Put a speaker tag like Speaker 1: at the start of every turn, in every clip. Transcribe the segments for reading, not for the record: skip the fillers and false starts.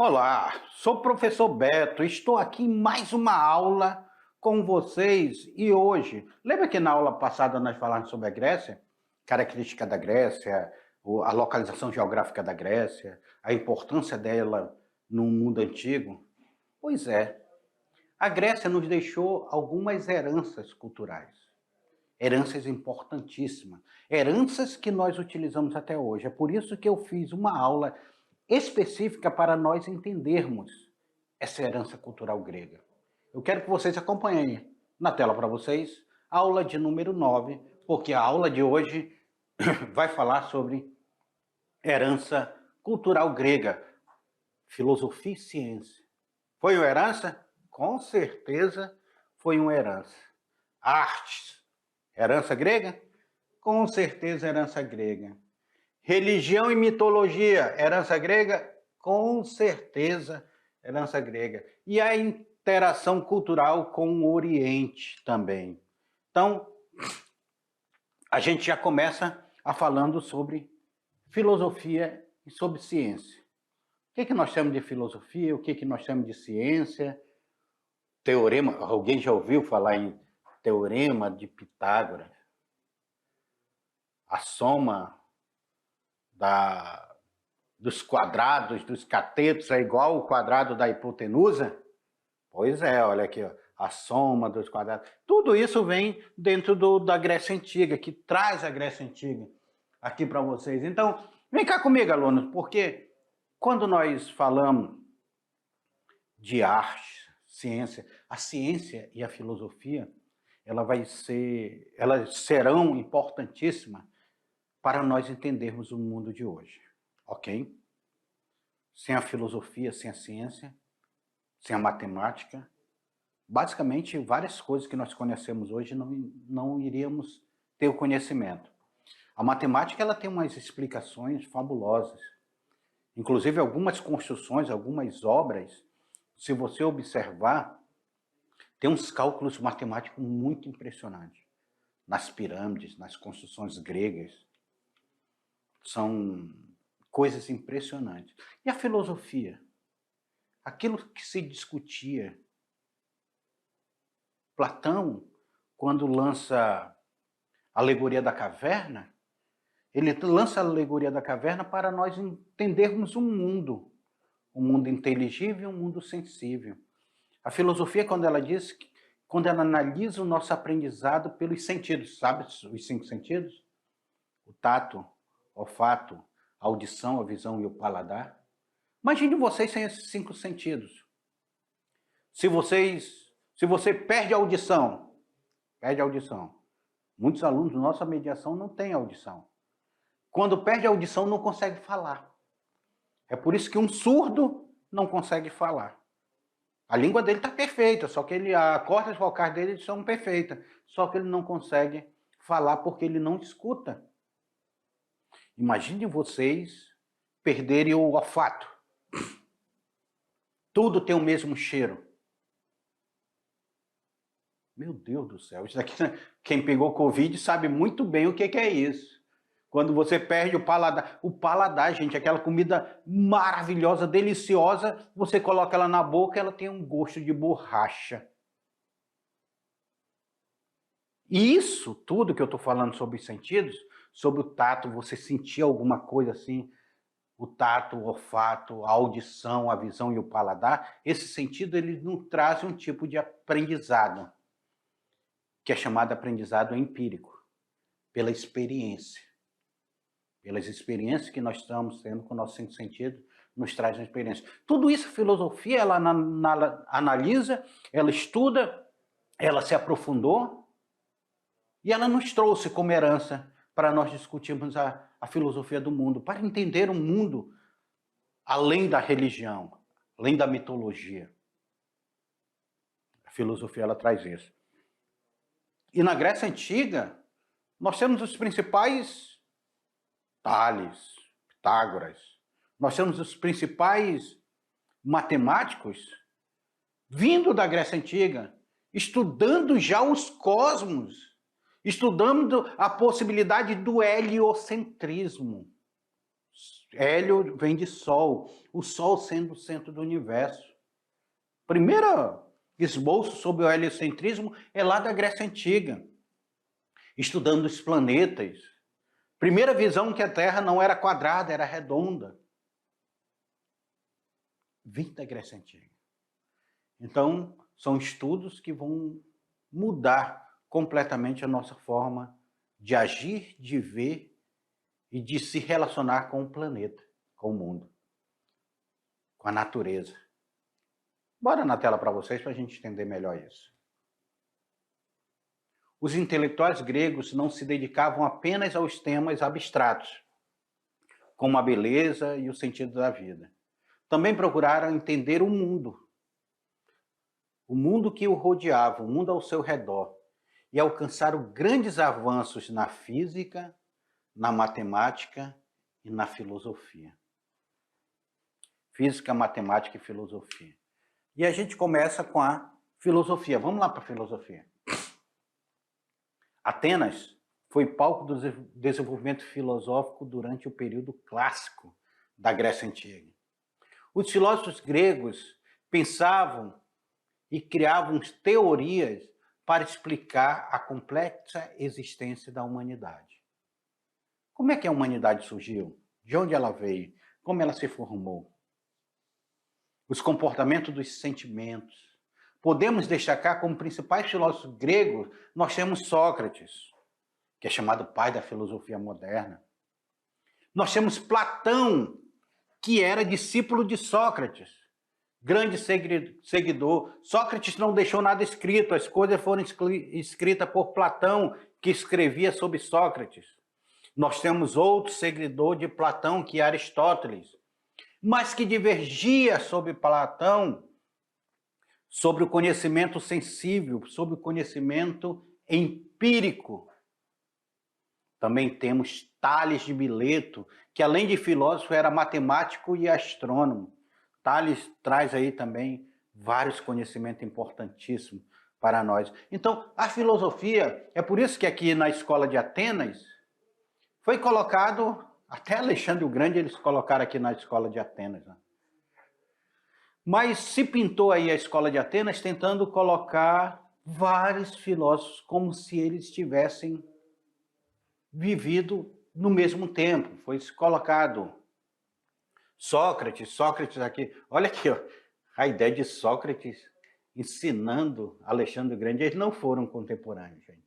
Speaker 1: Olá, sou o professor Beto, estou aqui em mais uma aula com vocês e hoje, lembra que na aula passada nós falamos sobre a Grécia? Característica da Grécia, a localização geográfica da Grécia, a importância dela no mundo antigo? Pois é, a Grécia nos deixou algumas heranças culturais, heranças importantíssimas, heranças que nós utilizamos até hoje. É por isso que eu fiz uma aula específica para nós entendermos essa herança cultural grega. Eu quero que vocês acompanhem na tela para vocês, aula de número 9, porque a aula de hoje vai falar sobre herança cultural grega, filosofia e ciência. Foi uma herança? Com certeza foi uma herança. Artes, herança grega? Com certeza herança grega. Religião e mitologia, herança grega? Com certeza, herança grega. E a interação cultural com o Oriente também. Então, a gente já começa falando sobre filosofia e sobre ciência. O que nós chamamos de filosofia? O que nós chamamos de ciência? Teorema, alguém já ouviu falar em teorema de Pitágoras? A soma dos quadrados, dos catetos, é igual o quadrado da hipotenusa? Pois é, olha aqui, ó, a soma dos quadrados. Tudo isso vem dentro da Grécia Antiga, que traz a Grécia Antiga aqui para vocês. Então, vem cá comigo, alunos, porque quando nós falamos de arte, ciência, a ciência e a filosofia, elas serão importantíssimas para nós entendermos o mundo de hoje, ok? Sem a filosofia, sem a ciência, sem a matemática, basicamente várias coisas que nós conhecemos hoje não iríamos ter o conhecimento. A matemática ela tem umas explicações fabulosas, inclusive algumas construções, algumas obras, se você observar, tem uns cálculos matemáticos muito impressionantes. Nas pirâmides, nas construções gregas, são coisas impressionantes. E a filosofia? Aquilo que se discutia. Platão, quando lança a alegoria da caverna, ele lança a alegoria da caverna para nós entendermos um mundo inteligível e um mundo sensível. A filosofia, quando ela analisa o nosso aprendizado pelos sentidos, sabe os 5 sentidos? O tato, olfato, a audição, a visão e o paladar. Imagine vocês sem esses 5 sentidos. Se você perde a audição, Muitos alunos da nossa mediação não têm audição. Quando perde a audição, não consegue falar. É por isso que um surdo não consegue falar. A língua dele está perfeita, só que as cordas vocais dele são perfeitas, só que ele não consegue falar porque ele não escuta. Imagine vocês perderem o olfato. Tudo tem o mesmo cheiro. Meu Deus do céu, isso aqui, quem pegou Covid sabe muito bem o que é isso. Quando você perde o paladar, gente, aquela comida maravilhosa, deliciosa, você coloca ela na boca, ela tem um gosto de borracha. E isso tudo que eu estou falando sobre os sentidos, sobre o tato, você sentir alguma coisa assim, o tato, o olfato, a audição, a visão e o paladar, esse sentido ele não traz um tipo de aprendizado, que é chamado aprendizado empírico, pela experiência. Pelas experiências que nós estamos tendo com o nosso 5 sentidos, nos traz uma experiência. Tudo isso, a filosofia, ela analisa, ela estuda, ela se aprofundou e ela nos trouxe como herança para nós discutirmos a filosofia do mundo, para entender o mundo além da religião, além da mitologia. A filosofia, ela traz isso. E na Grécia Antiga, nós temos os principais Tales, Pitágoras. Nós temos os principais matemáticos vindo da Grécia Antiga, estudando já os cosmos, estudando a possibilidade do heliocentrismo. Hélio vem de Sol, o Sol sendo o centro do universo. Primeiro esboço sobre o heliocentrismo é lá da Grécia Antiga, estudando os planetas. Primeira visão que a Terra não era quadrada, era redonda. Vem da Grécia Antiga. Então, são estudos que vão mudar completamente a nossa forma de agir, de ver e de se relacionar com o planeta, com o mundo, com a natureza. Bora na tela para vocês para a gente entender melhor isso. Os intelectuais gregos não se dedicavam apenas aos temas abstratos, como a beleza e o sentido da vida. Também procuraram entender o mundo que o rodeava, o mundo ao seu redor, e alcançaram grandes avanços na física, na matemática e na filosofia. Física, matemática e filosofia. E a gente começa com a filosofia. Vamos lá para a filosofia. Atenas foi palco do desenvolvimento filosófico durante o período clássico da Grécia Antiga. Os filósofos gregos pensavam e criavam teorias para explicar a complexa existência da humanidade. Como é que a humanidade surgiu? De onde ela veio? Como ela se formou? Os comportamentos dos sentimentos. Podemos destacar como principais filósofos gregos, nós temos Sócrates, que é chamado pai da filosofia moderna. Nós temos Platão, que era discípulo de Sócrates, grande seguidor. Sócrates não deixou nada escrito, as coisas foram escritas por Platão, que escrevia sobre Sócrates. Nós temos outro seguidor de Platão, que é Aristóteles, mas que divergia sobre Platão, sobre o conhecimento sensível, sobre o conhecimento empírico. Também temos Tales de Mileto, que além de filósofo era matemático e astrônomo. Tales traz aí também vários conhecimentos importantíssimos para nós. Então, a filosofia, é por isso que aqui na escola de Atenas foi colocado, até Alexandre o Grande eles colocaram aqui na escola de Atenas, né? Mas se pintou aí a escola de Atenas tentando colocar vários filósofos como se eles tivessem vivido no mesmo tempo. Foi colocado Sócrates aqui. Olha aqui, ó, a ideia de Sócrates ensinando Alexandre o Grande. Eles não foram contemporâneos, gente.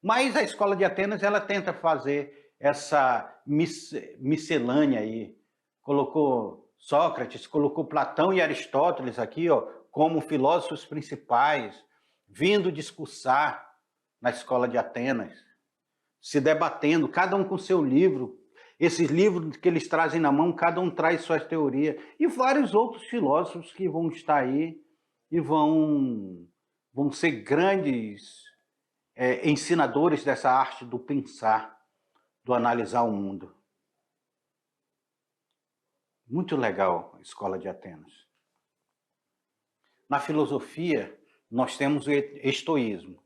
Speaker 1: Mas a escola de Atenas ela tenta fazer essa miscelânea aí. Colocou Sócrates, colocou Platão e Aristóteles aqui, ó, como filósofos principais, vindo discursar na escola de Atenas, se debatendo, cada um com seu livro. Esses livros que eles trazem na mão, cada um traz suas teorias. E vários outros filósofos que vão estar aí e vão ser grandes ensinadores dessa arte do pensar, do analisar o mundo. Muito legal a escola de Atenas. Na filosofia, nós temos o estoísmo.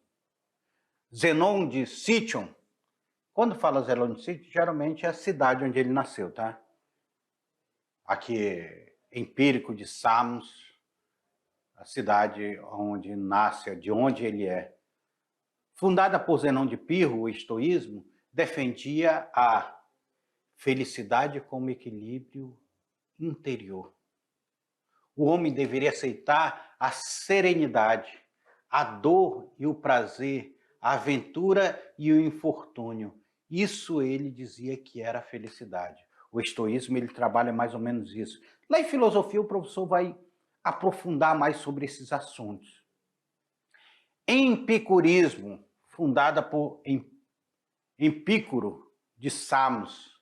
Speaker 1: Zenon de Cítion, quando fala Zenon de Cítion, geralmente é a cidade onde ele nasceu, tá? Aqui, Empírico de Samos, a cidade onde nasce, de onde ele é. Fundada por Zenon de Pirro, o estoísmo defendia a felicidade como equilíbrio interior. O homem deveria aceitar a serenidade, a dor e o prazer, a aventura e o infortúnio. Isso ele dizia que era a felicidade. O estoísmo ele trabalha mais ou menos isso. Lá em filosofia o professor vai aprofundar mais sobre esses assuntos. Epicurismo, fundada por Epícoro de Samos,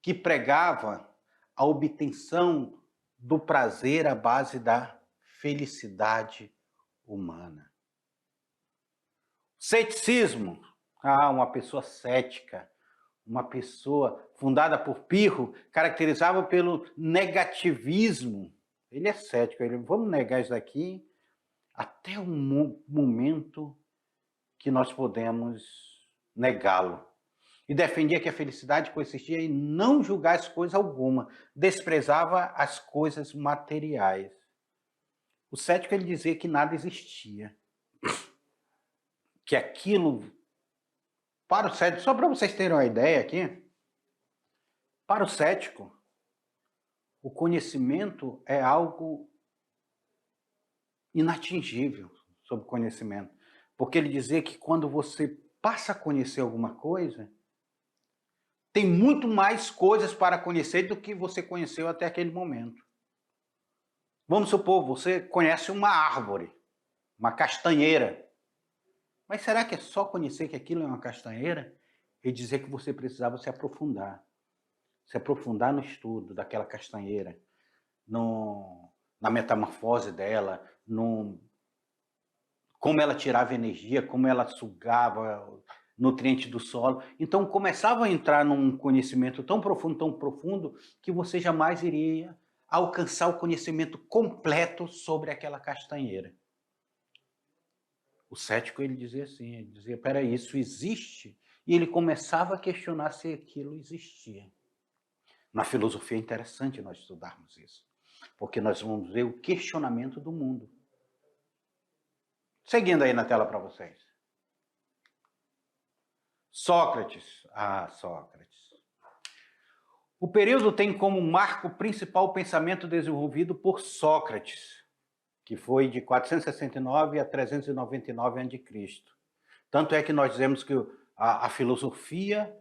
Speaker 1: que pregava a obtenção do prazer à base da felicidade humana. Ceticismo, uma pessoa cética, uma pessoa fundada por Pirro, caracterizava pelo negativismo. Ele é cético, vamos negar isso daqui até o momento que nós podemos negá-lo. e defendia que a felicidade consistia em não julgar as coisas alguma, desprezava as coisas materiais. O cético ele dizia que nada existia, que aquilo, para o cético, só para vocês terem uma ideia aqui, para o cético, o conhecimento é algo inatingível sobre o conhecimento, porque ele dizia que quando você passa a conhecer alguma coisa, tem muito mais coisas para conhecer do que você conheceu até aquele momento. Vamos supor, você conhece uma árvore, uma castanheira. Mas será que é só conhecer que aquilo é uma castanheira? E dizer que você precisava se aprofundar no estudo daquela castanheira, na metamorfose dela, como ela tirava energia, como ela sugava nutrientes do solo. Então começava a entrar num conhecimento tão profundo, que você jamais iria alcançar o conhecimento completo sobre aquela castanheira. O cético ele dizia assim, ele dizia, peraí, isso existe? E ele começava a questionar se aquilo existia. Na filosofia é interessante nós estudarmos isso, porque nós vamos ver o questionamento do mundo. Seguindo aí na tela para vocês. Sócrates. Sócrates. O período tem como marco principal o pensamento desenvolvido por Sócrates, que foi de 469 a 399 a.C. Tanto é que nós dizemos que a filosofia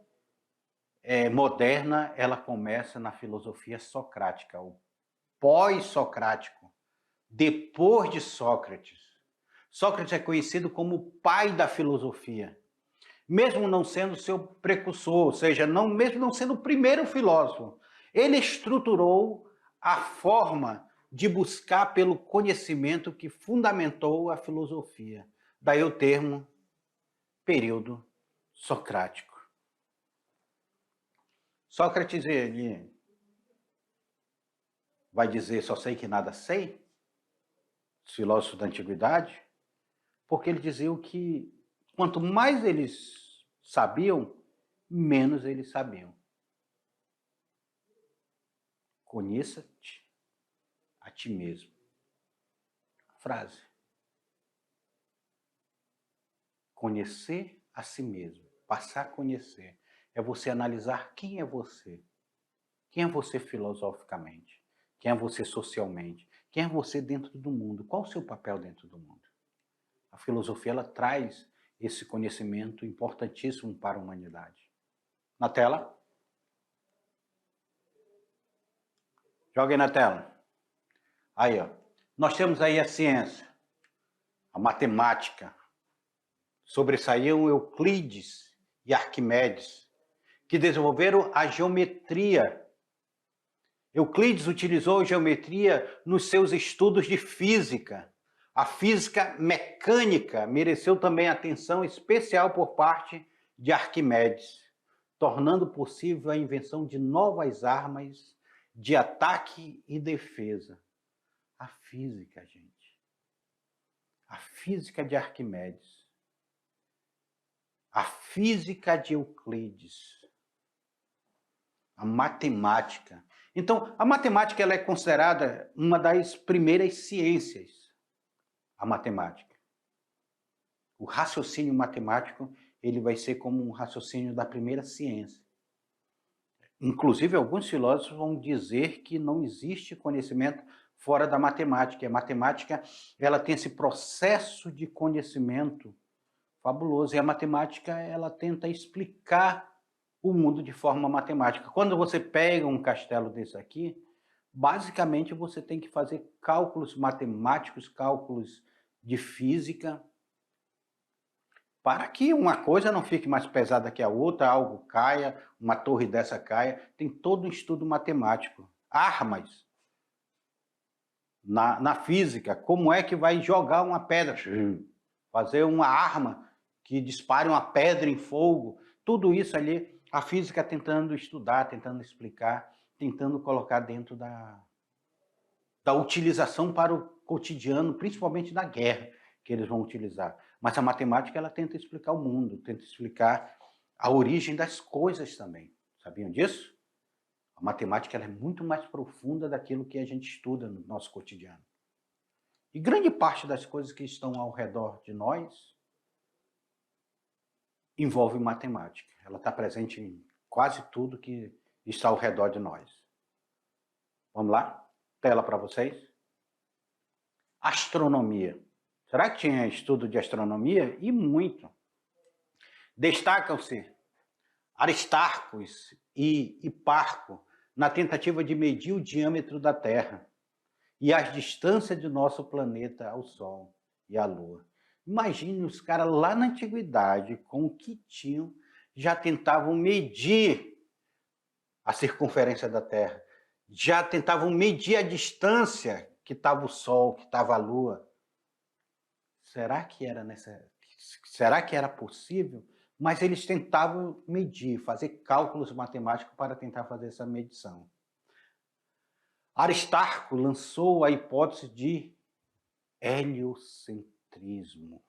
Speaker 1: moderna, ela começa na filosofia socrática, o pós-socrático, depois de Sócrates. Sócrates é conhecido como o pai da filosofia, mesmo não sendo seu precursor, ou seja, mesmo não sendo o primeiro filósofo. Ele estruturou a forma de buscar pelo conhecimento que fundamentou a filosofia. Daí o termo período socrático. Sócrates, ele vai dizer, só sei que nada sei, os filósofos da antiguidade, porque ele dizia que quanto mais eles sabiam, menos eles sabiam. Conheça-te a ti mesmo. Frase. Conhecer a si mesmo, passar a conhecer, é você analisar quem é você. Quem é você filosoficamente? Quem é você socialmente? Quem é você dentro do mundo? Qual o seu papel dentro do mundo? A filosofia ela traz esse conhecimento importantíssimo para a humanidade. Na tela. Joguem na tela. Aí, ó. Nós temos aí a ciência, a matemática. Sobressaíram Euclides e Arquimedes, que desenvolveram a geometria. Euclides utilizou a geometria nos seus estudos de física. A física mecânica mereceu também atenção especial por parte de Arquimedes, tornando possível a invenção de novas armas de ataque e defesa. A física, gente. A física de Arquimedes. A física de Euclides. A matemática. Então, a matemática ela é considerada uma das primeiras ciências. A matemática. O raciocínio matemático ele vai ser como um raciocínio da primeira ciência. Inclusive, alguns filósofos vão dizer que não existe conhecimento fora da matemática. A matemática ela tem esse processo de conhecimento fabuloso. E a matemática ela tenta explicar o mundo de forma matemática. Quando você pega um castelo desse aqui, basicamente você tem que fazer cálculos matemáticos, cálculos de física, para que uma coisa não fique mais pesada que a outra, algo caia, uma torre dessa caia. Tem todo um estudo matemático. Armas na física, como é que vai jogar uma pedra, fazer uma arma que dispare uma pedra em fogo, tudo isso ali, a física tentando estudar, tentando explicar, tentando colocar dentro da utilização para o cotidiano, principalmente da guerra que eles vão utilizar. Mas a matemática ela tenta explicar o mundo, tenta explicar a origem das coisas também. Sabiam disso? A matemática ela é muito mais profunda daquilo que a gente estuda no nosso cotidiano. E grande parte das coisas que estão ao redor de nós envolve matemática. Ela está presente em quase tudo que está ao redor de nós. Vamos lá? Tela para vocês. Astronomia. Será que tinha estudo de astronomia? E muito. Destacam-se Aristarco e Hiparco na tentativa de medir o diâmetro da Terra e as distâncias do nosso planeta ao Sol e à Lua. Imagine os caras lá na antiguidade, com o que tinham, já tentavam medir a circunferência da Terra, já tentavam medir a distância que estava o Sol, que estava a Lua. Será que era possível? Mas eles tentavam medir, fazer cálculos matemáticos para tentar fazer essa medição. Aristarco lançou a hipótese de heliocentrismo.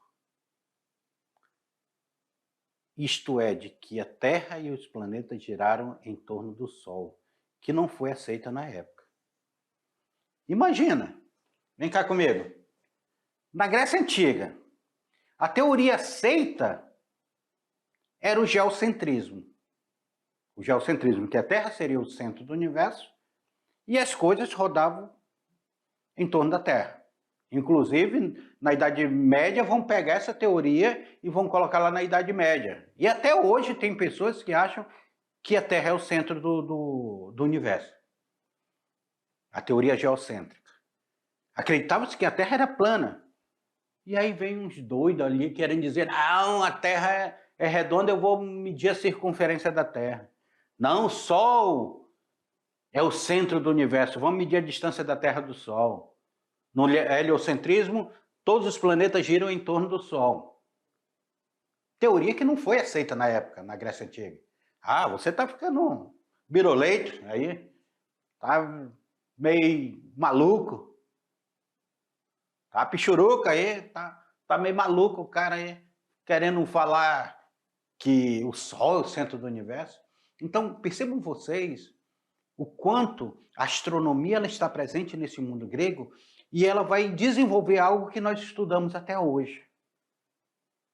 Speaker 1: Isto é, de que a Terra e os planetas giraram em torno do Sol, que não foi aceita na época. Imagina, vem cá comigo. Na Grécia Antiga, a teoria aceita era o geocentrismo. O geocentrismo, que a Terra seria o centro do universo e as coisas rodavam em torno da Terra. Inclusive, na Idade Média, vão pegar essa teoria e vão colocar lá na Idade Média. E até hoje tem pessoas que acham que a Terra é o centro do universo. A teoria geocêntrica. Acreditava-se que a Terra era plana. E aí vem uns doidos ali que querem dizer, não, a Terra é redonda, eu vou medir a circunferência da Terra. Não, o Sol é o centro do universo, vamos medir a distância da Terra do Sol. No heliocentrismo, todos os planetas giram em torno do Sol. Teoria que não foi aceita na época, na Grécia Antiga. Ah, você está ficando biroleito aí, tá meio maluco, tá pichuruca aí, tá meio maluco o cara aí, querendo falar que o Sol é o centro do universo. Então, percebam vocês o quanto a astronomia ela está presente nesse mundo grego e ela vai desenvolver algo que nós estudamos até hoje.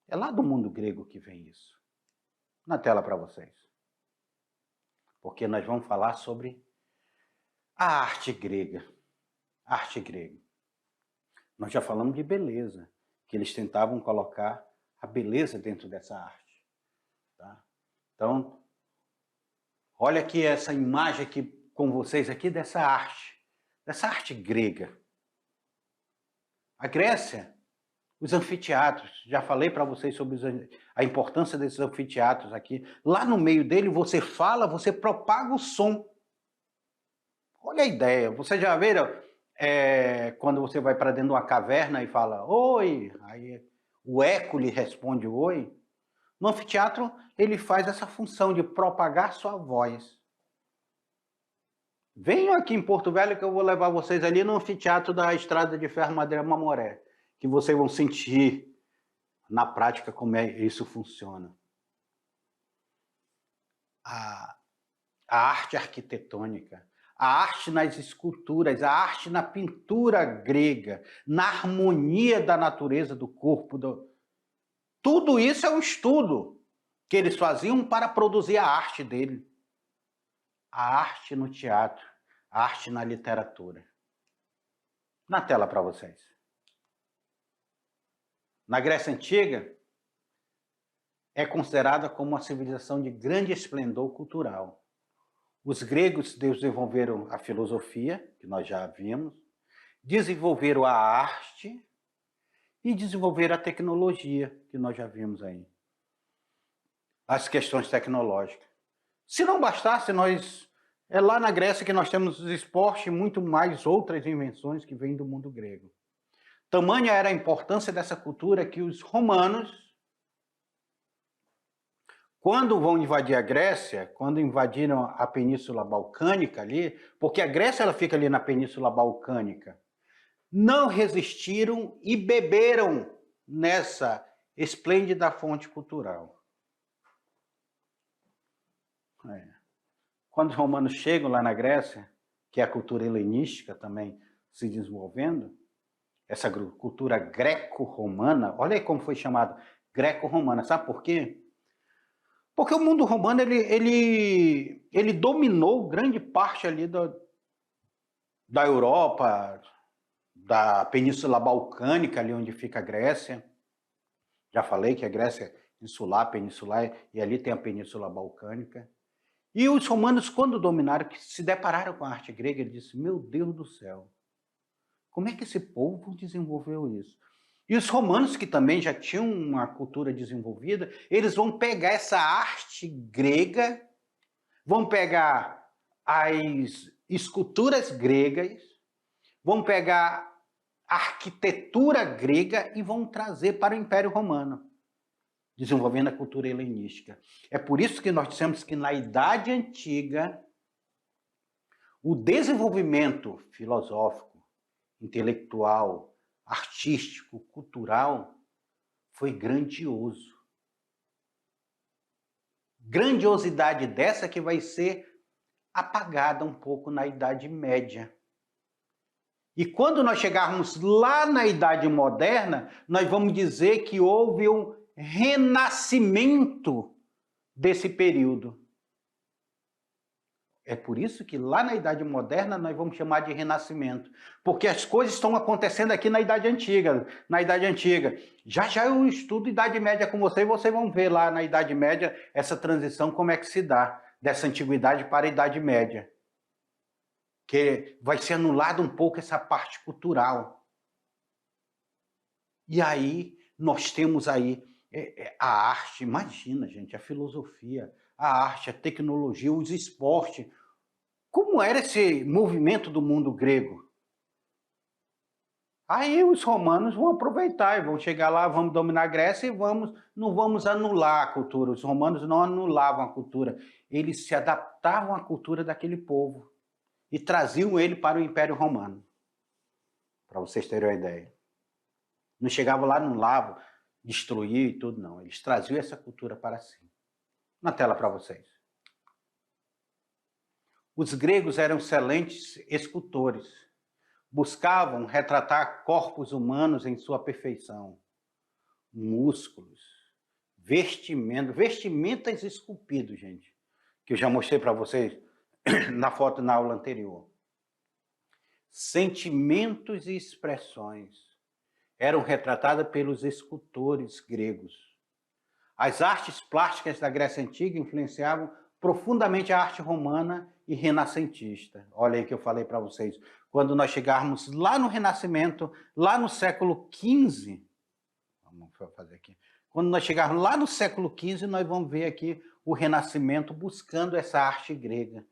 Speaker 1: É lá do mundo grego que vem isso. Na tela para vocês. Porque nós vamos falar sobre a arte grega. A arte grega. Nós já falamos de beleza, que eles tentavam colocar a beleza dentro dessa arte. Tá? Então, olha aqui essa imagem aqui com vocês aqui dessa arte grega. A Grécia, os anfiteatros, já falei para vocês sobre a importância desses anfiteatros aqui. Lá no meio dele você fala, você propaga o som. Olha a ideia, vocês já viram quando você vai para dentro de uma caverna e fala oi, aí o eco lhe responde oi. No anfiteatro ele faz essa função de propagar sua voz. Venham aqui em Porto Velho que eu vou levar vocês ali no anfiteatro da Estrada de Ferro Madeira Mamoré, que vocês vão sentir na prática como isso funciona. A arte arquitetônica, a arte nas esculturas, a arte na pintura grega, na harmonia da natureza do corpo. Tudo isso é um estudo que eles faziam para produzir a arte dele. A arte no teatro, a arte na literatura. Na tela para vocês. Na Grécia Antiga, é considerada como uma civilização de grande esplendor cultural. Os gregos desenvolveram a filosofia, que nós já vimos, desenvolveram a arte e desenvolveram a tecnologia, que nós já vimos aí. As questões tecnológicas. Se não bastasse, é lá na Grécia que nós temos os esportes e muito mais outras invenções que vêm do mundo grego. Tamanha era a importância dessa cultura que os romanos, quando vão invadir a Grécia, quando invadiram a Península Balcânica ali, porque a Grécia ela fica ali na Península Balcânica, não resistiram e beberam nessa esplêndida fonte cultural. É. Quando os romanos chegam lá na Grécia, que é a cultura helenística também se desenvolvendo, essa cultura greco-romana, olha aí como foi chamado greco-romana, sabe por quê? Porque o mundo romano ele dominou grande parte ali da Europa, da Península Balcânica, ali onde fica a Grécia. Já falei que a Grécia é insular, peninsular, e ali tem a Península Balcânica. E os romanos, quando dominaram, que se depararam com a arte grega, eles disseram, meu Deus do céu, como é que esse povo desenvolveu isso? E os romanos, que também já tinham uma cultura desenvolvida, eles vão pegar essa arte grega, vão pegar as esculturas gregas, vão pegar a arquitetura grega e vão trazer para o Império Romano, desenvolvendo a cultura helenística. É por isso que nós dissemos que na Idade Antiga, o desenvolvimento filosófico, intelectual, artístico, cultural, foi grandioso. Grandiosidade dessa que vai ser apagada um pouco na Idade Média. E quando nós chegarmos lá na Idade Moderna, nós vamos dizer que houve um renascimento desse período. É por isso que lá na Idade Moderna nós vamos chamar de Renascimento, porque as coisas estão acontecendo aqui na Idade Antiga. Na Idade Antiga, já eu estudo Idade Média com vocês, vocês vão ver lá na Idade Média essa transição, como é que se dá, dessa antiguidade para a Idade Média. Que vai ser anulada um pouco essa parte cultural. E aí nós temos aí a arte, imagina, gente, a filosofia, a arte, a tecnologia, os esportes. Como era esse movimento do mundo grego? Aí os romanos vão aproveitar e vão chegar lá, vamos dominar a Grécia e não vamos anular a cultura. Os romanos não anulavam a cultura, eles se adaptavam à cultura daquele povo e traziam ele para o Império Romano, para vocês terem uma ideia. Não chegavam lá, anulavam, destruíam e tudo, não. Eles traziam essa cultura para si. Na tela para vocês. Os gregos eram excelentes escultores. Buscavam retratar corpos humanos em sua perfeição. Músculos, vestimentas esculpidas, gente. Que eu já mostrei para vocês na foto na aula anterior. Sentimentos e expressões eram retratadas pelos escultores gregos. As artes plásticas da Grécia Antiga influenciavam profundamente a arte romana e renascentista. Olha aí que eu falei para vocês. Quando nós chegarmos lá no Renascimento, lá no século XV, vamos fazer aqui. Quando nós chegarmos lá no século XV, nós vamos ver aqui o Renascimento buscando essa arte grega,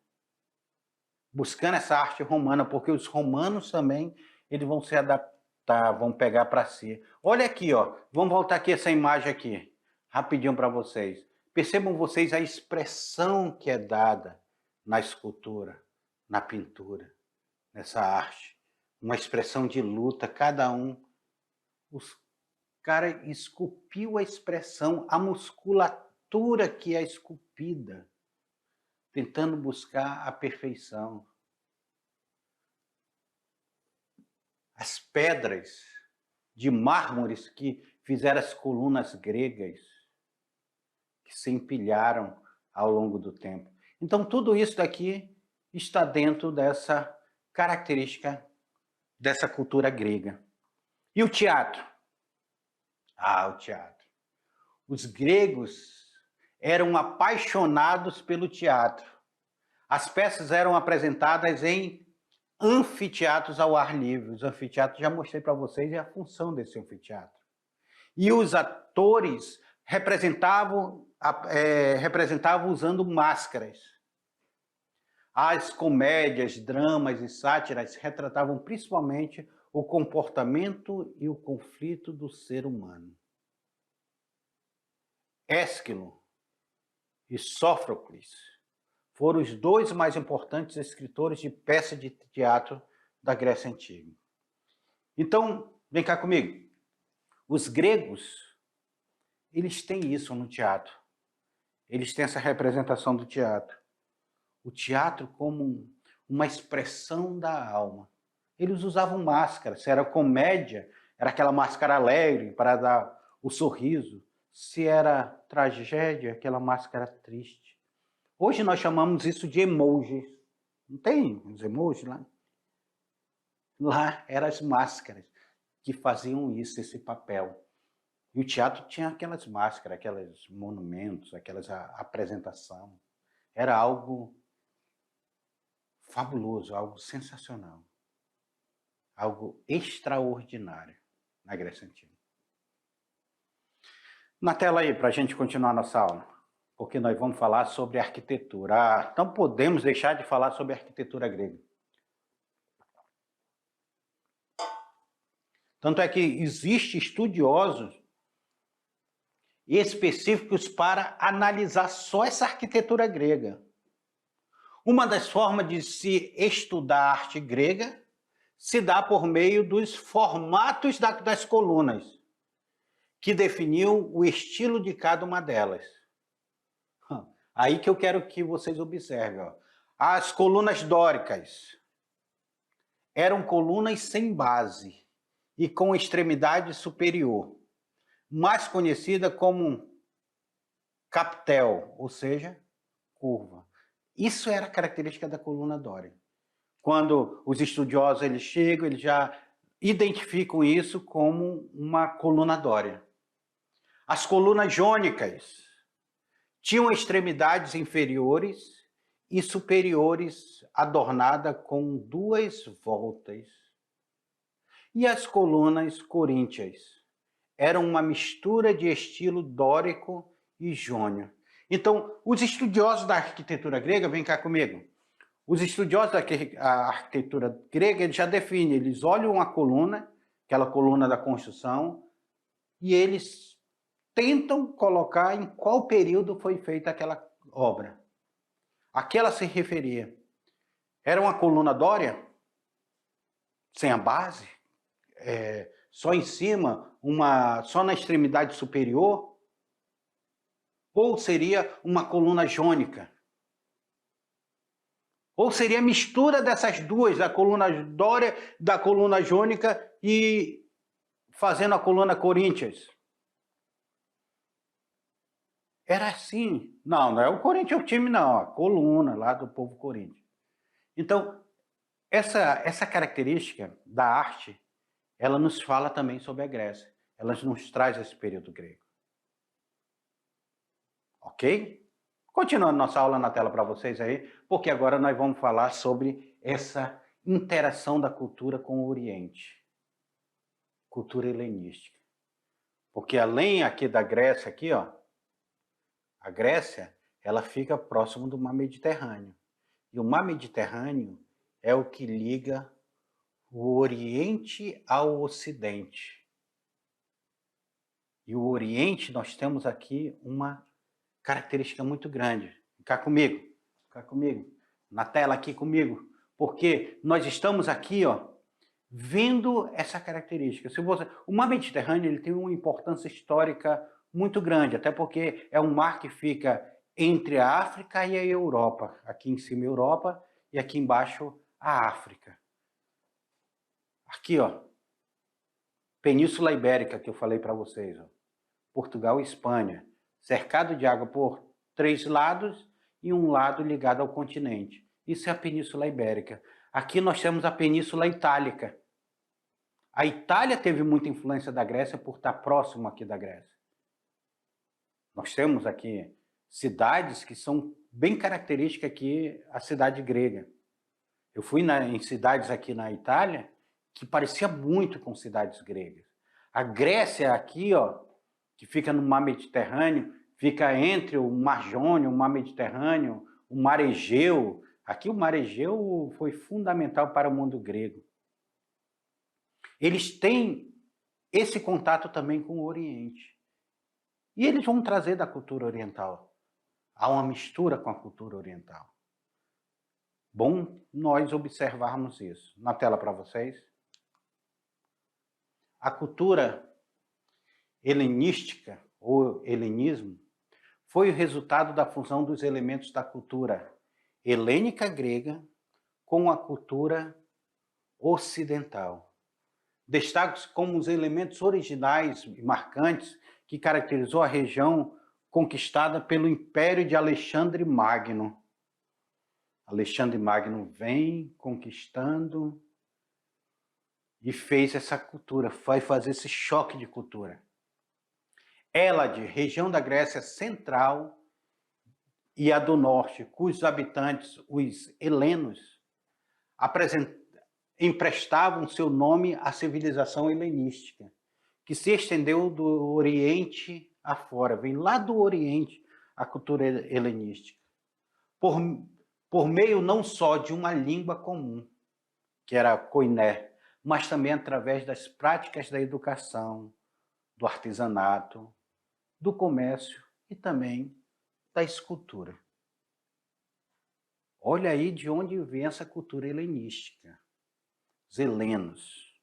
Speaker 1: buscando essa arte romana, porque os romanos também eles vão se adaptar, vão pegar para si. Olha aqui, ó. Vamos voltar aqui essa imagem aqui, rapidinho para vocês. Percebam vocês a expressão que é dada na escultura, na pintura, nessa arte. Uma expressão de luta, cada um. Os cara esculpiu a expressão, a musculatura que é esculpida, tentando buscar a perfeição. As pedras de mármores que fizeram as colunas gregas, que se empilharam ao longo do tempo. Então, tudo isso daqui está dentro dessa característica dessa cultura grega. E o teatro? Ah, o teatro. Os gregos eram apaixonados pelo teatro. As peças eram apresentadas em anfiteatros ao ar livre. Os anfiteatros, já mostrei para vocês a função desse anfiteatro. E os atores representavam usando máscaras. As comédias, dramas e sátiras retratavam principalmente o comportamento e o conflito do ser humano. Ésquilo e Sófocles foram os dois mais importantes escritores de peças de teatro da Grécia Antiga. Então, vem cá comigo. Os gregos, eles têm isso no teatro. Eles têm essa representação do teatro. o teatro como uma expressão da alma. Eles usavam máscara, se era comédia, era aquela máscara alegre para dar o sorriso, se era tragédia, aquela máscara triste. Hoje nós chamamos isso de emojis. Não tem os emojis lá? Lá eram as máscaras que faziam isso, esse papel. E o teatro tinha aquelas máscaras, aqueles monumentos, aquelas apresentação. Era algo fabuloso, algo sensacional, algo extraordinário na Grécia Antiga. Na tela aí, para a gente continuar nossa aula, porque nós vamos falar sobre arquitetura. Não podemos deixar de falar sobre arquitetura grega. Tanto é que existem estudiosos específicos para analisar só essa arquitetura grega. Uma das formas de se estudar a arte grega se dá por meio dos formatos das colunas, que definiam o estilo de cada uma delas. Aí que eu quero que vocês observem. Ó. As colunas dóricas eram colunas sem base e com extremidade superior, mais conhecida como capitel, ou seja, curva. Isso era característica da coluna dórica. Quando os estudiosos eles chegam, eles já identificam isso como uma coluna dórica. As colunas jônicas tinham extremidades inferiores e superiores adornadas com 2 voltas. E as colunas coríntias eram uma mistura de estilo dórico e jônio. Então, os estudiosos da arquitetura grega, vem cá comigo, os estudiosos da arquitetura grega, eles já definem, eles olham a coluna, aquela coluna da construção, e eles tentam colocar em qual período foi feita aquela obra. A que ela se referia? Era uma coluna dória? Sem a base? Só em cima? Só na extremidade superior? Ou seria uma coluna jônica? Ou seria a mistura dessas duas, da coluna dória, da coluna jônica e fazendo a coluna coríntias? Era assim. Não, não é o Corinthians o time, não. A coluna lá do povo coríntios. Então, essa característica da arte, ela nos fala também sobre a Grécia. Ela nos traz esse período grego. Ok? Continuando nossa aula na tela para vocês aí, porque agora nós vamos falar sobre essa interação da cultura com o Oriente. Cultura helenística. Porque além aqui da Grécia, aqui, ó, a Grécia, ela fica próximo do Mar Mediterrâneo. E o Mar Mediterrâneo é o que liga o Oriente ao Ocidente. E o Oriente, nós temos aqui uma característica muito grande. Fica comigo, na tela aqui comigo, porque nós estamos aqui, ó, vendo essa característica. O Mar Mediterrâneo ele tem uma importância histórica muito grande, até porque é um mar que fica entre a África e a Europa. Aqui em cima a Europa e aqui embaixo a África. Aqui, ó, Península Ibérica que eu falei para vocês, ó, Portugal e Espanha, cercado de água por 3 lados e um lado ligado ao continente. Isso é a Península Ibérica. Aqui nós temos a Península Itálica. A Itália teve muita influência da Grécia por estar próximo aqui da Grécia. Nós temos aqui cidades que são bem características aqui, a cidade grega. Eu fui em cidades aqui na Itália que parecia muito com cidades gregas. A Grécia aqui, ó, que fica no Mar Mediterrâneo, fica entre o Mar Jônio, o Mar Mediterrâneo, o Mar Egeu. Aqui o Mar Egeu foi fundamental para o mundo grego. Eles têm esse contato também com o Oriente. E eles vão trazer da cultura oriental. Há uma mistura com a cultura oriental. Bom nós observarmos isso. Na tela para vocês. A cultura helenística, ou helenismo, foi o resultado da fusão dos elementos da cultura helênica grega com a cultura ocidental. Destaca-se como os elementos originais e marcantes que caracterizou a região conquistada pelo Império de Alexandre Magno. Alexandre Magno vem conquistando e fez essa cultura, vai fazer esse choque de cultura. Hélade, região da Grécia Central e a do Norte, cujos habitantes, os helenos, emprestavam seu nome à civilização helenística, que se estendeu do Oriente afora, vem lá do Oriente a cultura helenística, por meio não só de uma língua comum, que era a koiné, mas também através das práticas da educação, do artesanato, do comércio e também da escultura. Olha aí de onde vem essa cultura helenística, os helenos.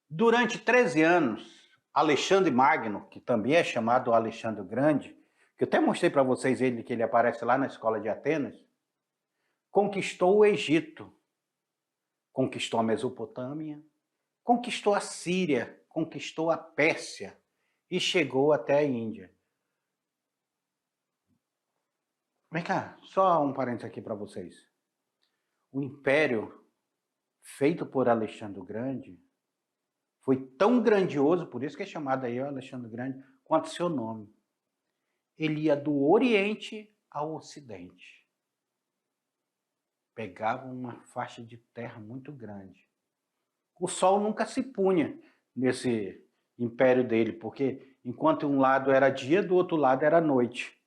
Speaker 1: Durante 13 anos, Alexandre Magno, que também é chamado Alexandre o Grande, que eu até mostrei para vocês ele, que ele aparece lá na escola de Atenas, conquistou o Egito, conquistou a Mesopotâmia, conquistou a Síria, conquistou a Pérsia e chegou até a Índia. Vem cá, só um parênteses aqui para vocês. O império feito por Alexandre o Grande foi tão grandioso, por isso que é chamado aí Alexandre o Grande, quanto seu nome. Ele ia do Oriente ao Ocidente. Pegava uma faixa de terra muito grande. O sol nunca se punha nesse império dele, porque enquanto um lado era dia, do outro lado era noite.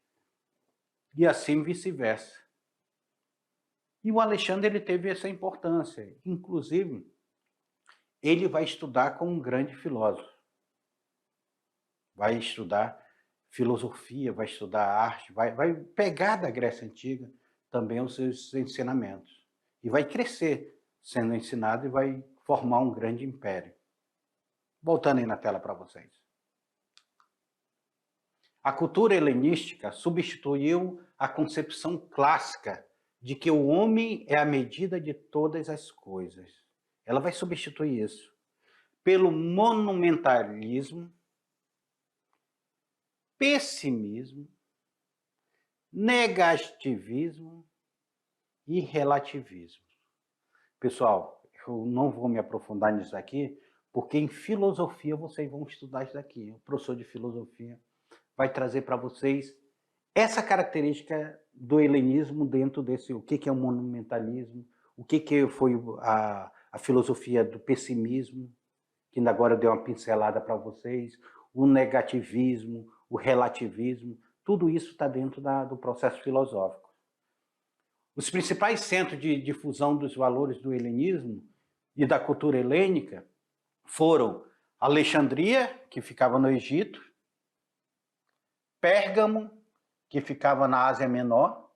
Speaker 1: E assim vice-versa. E o Alexandre ele teve essa importância. Inclusive, ele vai estudar com um grande filósofo. Vai estudar filosofia, vai estudar arte, vai pegar da Grécia Antiga também os seus ensinamentos. E vai crescer sendo ensinado e vai formar um grande império. Voltando aí na tela para vocês. A cultura helenística substituiu a concepção clássica de que o homem é a medida de todas as coisas. Ela vai substituir isso pelo monumentalismo, pessimismo, negativismo e relativismo. Pessoal, eu não vou me aprofundar nisso aqui, porque em filosofia vocês vão estudar isso aqui. O professor de filosofia vai trazer para vocês essa característica do helenismo dentro desse, o que é o monumentalismo, o que foi a filosofia do pessimismo, que ainda agora deu uma pincelada para vocês, o negativismo, o relativismo, tudo isso está dentro do processo filosófico. Os principais centros de difusão dos valores do helenismo e da cultura helênica foram Alexandria, que ficava no Egito, Pérgamo, que ficava na Ásia Menor,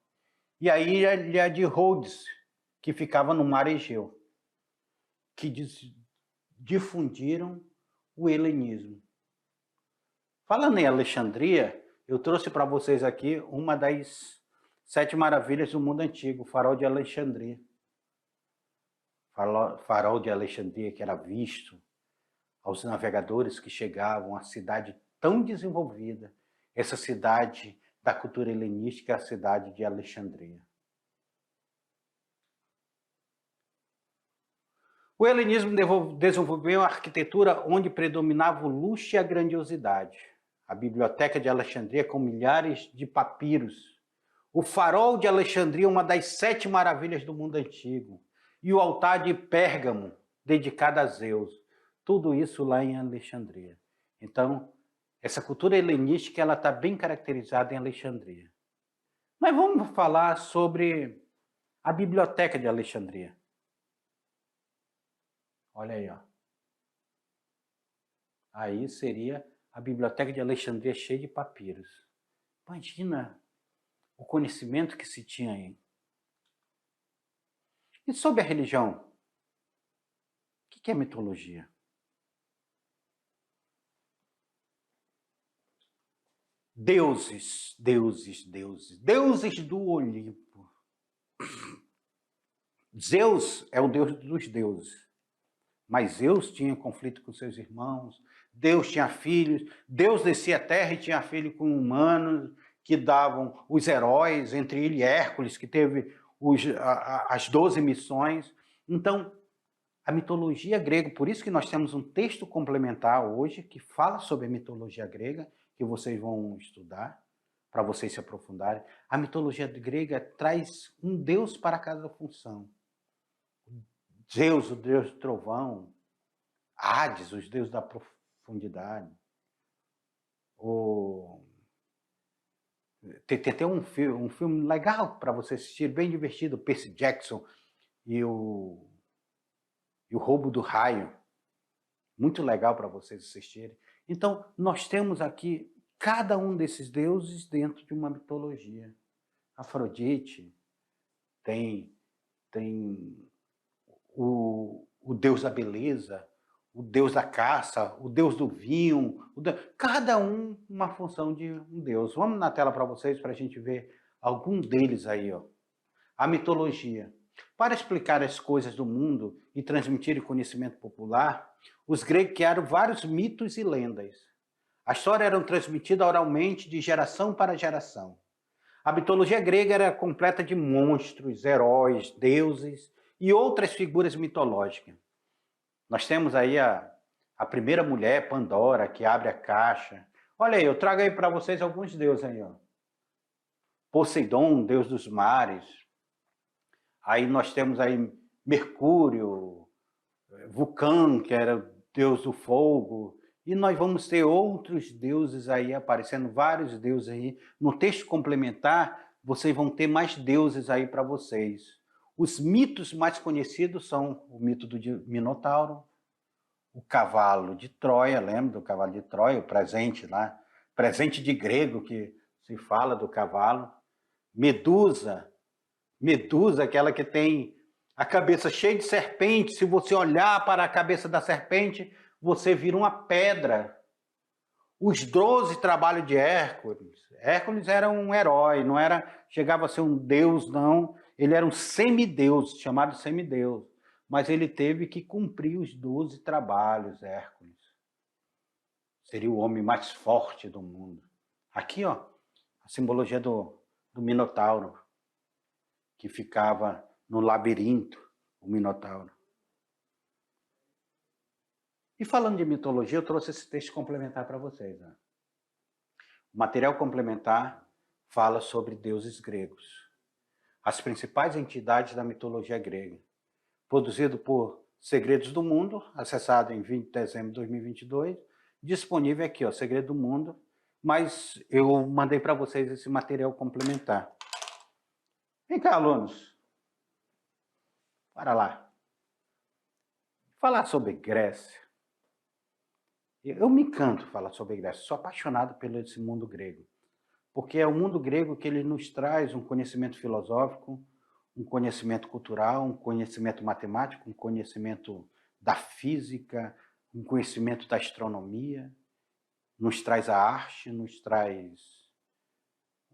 Speaker 1: e a ilha de Rhodes, que ficava no Mar Egeu, que difundiram o helenismo. Falando em Alexandria, eu trouxe para vocês aqui uma das 7 maravilhas do mundo antigo, o Farol de Alexandria. Farol de Alexandria, que era visto aos navegadores que chegavam, a cidade tão desenvolvida, essa cidade da cultura helenística, a cidade de Alexandria. O helenismo desenvolveu uma arquitetura onde predominava o luxo e a grandiosidade. A Biblioteca de Alexandria com milhares de papiros. O Farol de Alexandria, uma das 7 maravilhas do mundo antigo. E o altar de Pérgamo, dedicado a Zeus. Tudo isso lá em Alexandria. Então, essa cultura helenística ela está bem caracterizada em Alexandria. Mas vamos falar sobre a Biblioteca de Alexandria. Olha aí, ó. Aí seria a Biblioteca de Alexandria cheia de papiros. Imagina o conhecimento que se tinha aí. E sobre a religião? O que é mitologia? Deuses, deuses, deuses, deuses do Olimpo. Zeus é o deus dos deuses, mas Zeus tinha conflito com seus irmãos, Deus tinha filhos, Deus descia a terra e tinha filho com humanos, que davam os heróis, entre ele e Hércules, que teve as 12 missões. Então, a mitologia grega, por isso que nós temos um texto complementar hoje, que fala sobre a mitologia grega, que vocês vão estudar, para vocês se aprofundarem. A mitologia grega traz um deus para cada função. Zeus, o deus do trovão, Hades, os deuses da profundidade. Tem até um filme legal para você assistir, bem divertido, Percy Jackson e o Roubo do Raio. Muito legal para vocês assistirem. Então, nós temos aqui cada um desses deuses dentro de uma mitologia. Afrodite tem o deus da beleza, o deus da caça, o deus do vinho, cada um uma função de um deus. Vamos na tela para vocês, para a gente ver algum deles aí. Ó. A mitologia. Para explicar as coisas do mundo e transmitir o conhecimento popular, os gregos criaram vários mitos e lendas. A história era transmitida oralmente de geração para geração. A mitologia grega era completa de monstros, heróis, deuses e outras figuras mitológicas. Nós temos aí a primeira mulher, Pandora, que abre a caixa. Olha aí, eu trago aí para vocês alguns deuses aí. Ó. Poseidon, deus dos mares. Aí nós temos aí Mercúrio, Vulcão, que era deus do fogo. E nós vamos ter outros deuses aí aparecendo, vários deuses aí. No texto complementar, vocês vão ter mais deuses aí para vocês. Os mitos mais conhecidos são o mito do Minotauro, o cavalo de Troia, lembra do cavalo de Troia, o presente lá, presente de grego que se fala do cavalo. Medusa, aquela que tem a cabeça cheia de serpente, se você olhar para a cabeça da serpente, você vira uma pedra. Os 12 trabalhos de Hércules. Hércules era um herói, não era, chegava a ser um deus, não. Ele era um semideus, chamado semideus. Mas ele teve que cumprir os 12 trabalhos, Hércules. Seria o homem mais forte do mundo. Aqui, ó, a simbologia do Minotauro, que ficava no labirinto, o Minotauro. E falando de mitologia, eu trouxe esse texto complementar para vocês. Né? O material complementar fala sobre deuses gregos. As principais entidades da mitologia grega. Produzido por Segredos do Mundo, acessado em 20 de dezembro de 2022. Disponível aqui, ó, Segredo do Mundo. Mas eu mandei para vocês esse material complementar. Vem cá, alunos. Para lá. Falar sobre Grécia. Eu me encanto falar sobre Grécia, sou apaixonado pelo esse mundo grego, porque é o mundo grego que ele nos traz um conhecimento filosófico, um conhecimento cultural, um conhecimento matemático, um conhecimento da física, um conhecimento da astronomia, nos traz a arte, nos traz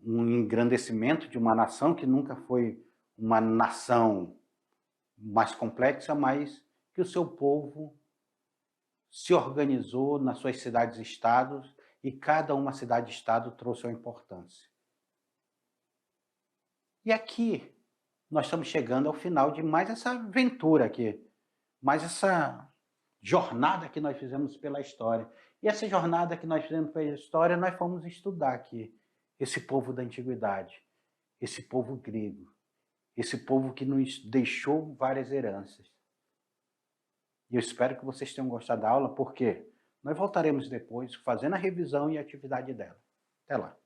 Speaker 1: um engrandecimento de uma nação que nunca foi uma nação mais complexa, mas que o seu povo se organizou nas suas cidades e estados e cada uma cidade e estado trouxe sua importância. E aqui nós estamos chegando ao final de mais essa aventura aqui, mais essa jornada que nós fizemos pela história. E essa jornada que nós fizemos pela história, nós fomos estudar aqui esse povo da antiguidade, esse povo grego, esse povo que nos deixou várias heranças. E eu espero que vocês tenham gostado da aula, porque nós voltaremos depois fazendo a revisão e a atividade dela. Até lá.